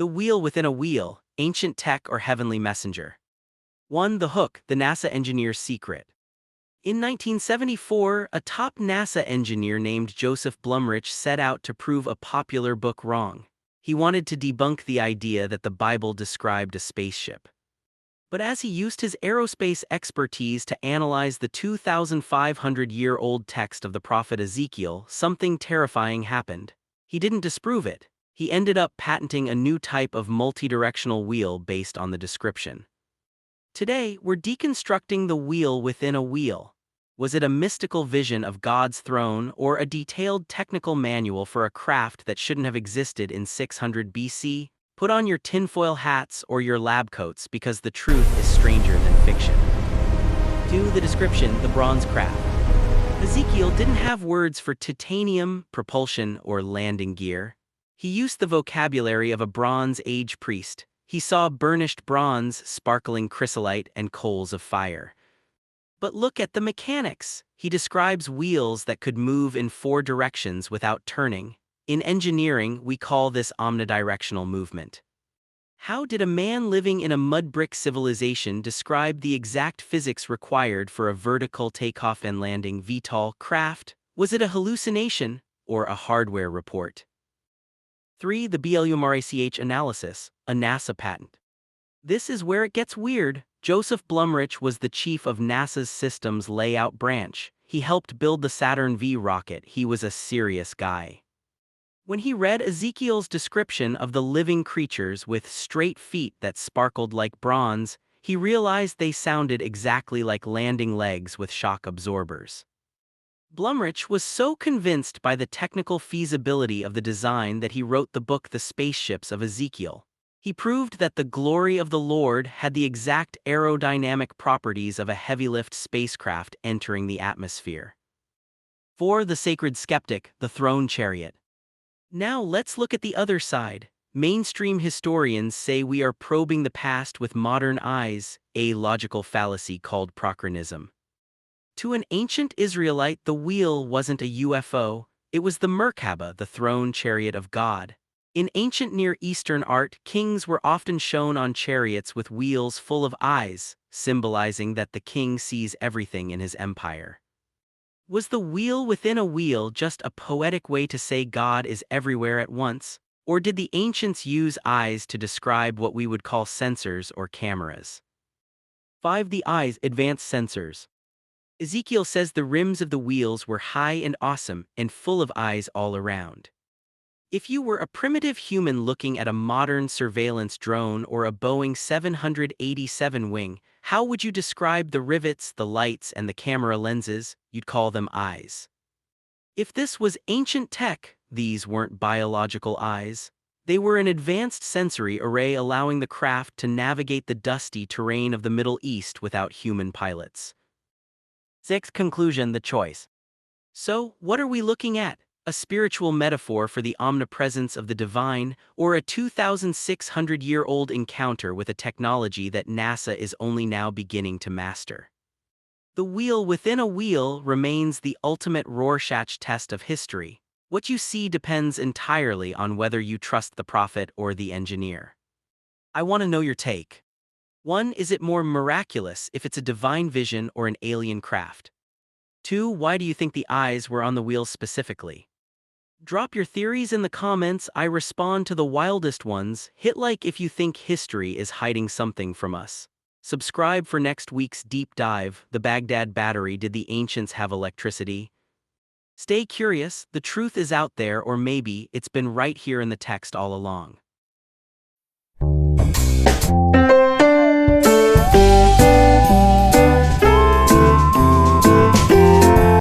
The wheel within a wheel, ancient tech or heavenly messenger. 1. The hook, the NASA engineer's secret. In 1974, a top NASA engineer named Joseph Blumrich set out to prove a popular book wrong. He wanted to debunk the idea that the Bible described a spaceship. But as he used his aerospace expertise to analyze the 2,500-year-old text of the Prophet Ezekiel, something terrifying happened. He didn't disprove it. He ended up patenting a new type of multidirectional wheel based on the description. Today, we're deconstructing the wheel within a wheel. Was it a mystical vision of God's throne or a detailed technical manual for a craft that shouldn't have existed in 600 BC? Put on your tinfoil hats or your lab coats because the truth is stranger than fiction. 2. The description, the bronze craft. Ezekiel didn't have words for titanium, propulsion, or landing gear. He used the vocabulary of a Bronze Age priest. He saw burnished bronze, sparkling chrysolite, and coals of fire. But look at the mechanics. He describes wheels that could move in 4 directions without turning. In engineering, we call this omnidirectional movement. How did a man living in a mud-brick civilization describe the exact physics required for a vertical takeoff and landing VTOL craft? Was it a hallucination or a hardware report? 3. The BLUMRACH analysis, a NASA patent. This is where it gets weird. Joseph Blumrich was the chief of NASA's systems layout branch. He helped build the Saturn V rocket. He was a serious guy. When he read Ezekiel's description of the living creatures with straight feet that sparkled like bronze, he realized they sounded exactly like landing legs with shock absorbers. Blumrich was so convinced by the technical feasibility of the design that he wrote the book The Spaceships of Ezekiel. He proved that the glory of the Lord had the exact aerodynamic properties of a heavy-lift spacecraft entering the atmosphere. 4. The sacred skeptic, the throne chariot. Now let's look at the other side. Mainstream historians say we are probing the past with modern eyes, a logical fallacy called procreanism. To an ancient Israelite, the wheel wasn't a UFO, it was the Merkaba, the throne chariot of God. In ancient Near Eastern art, kings were often shown on chariots with wheels full of eyes, symbolizing that the king sees everything in his empire. Was the wheel within a wheel just a poetic way to say God is everywhere at once? Or did the ancients use eyes to describe what we would call sensors or cameras? 5. The eyes, advanced sensors. Ezekiel says the rims of the wheels were high and awesome and full of eyes all around. If you were a primitive human looking at a modern surveillance drone or a Boeing 787 wing, how would you describe the rivets, the lights, and the camera lenses? You'd call them eyes. If this was ancient tech, these weren't biological eyes. They were an advanced sensory array allowing the craft to navigate the dusty terrain of the Middle East without human pilots. 6. Conclusion, the choice. So, what are we looking at? A spiritual metaphor for the omnipresence of the divine, or a 2,600-year-old encounter with a technology that NASA is only now beginning to master? The wheel within a wheel remains the ultimate Rorschach test of history. What you see depends entirely on whether you trust the prophet or the engineer. I want to know your take. 1. Is it more miraculous if it's a divine vision or an alien craft? 2. Why do you think the eyes were on the wheels specifically? Drop your theories in the comments. I respond to the wildest ones. Hit like if you think history is hiding something from us. Subscribe for next week's deep dive. The Baghdad Battery. Did the ancients have electricity? Stay curious, the truth is out there, or maybe it's been right here in the text all along.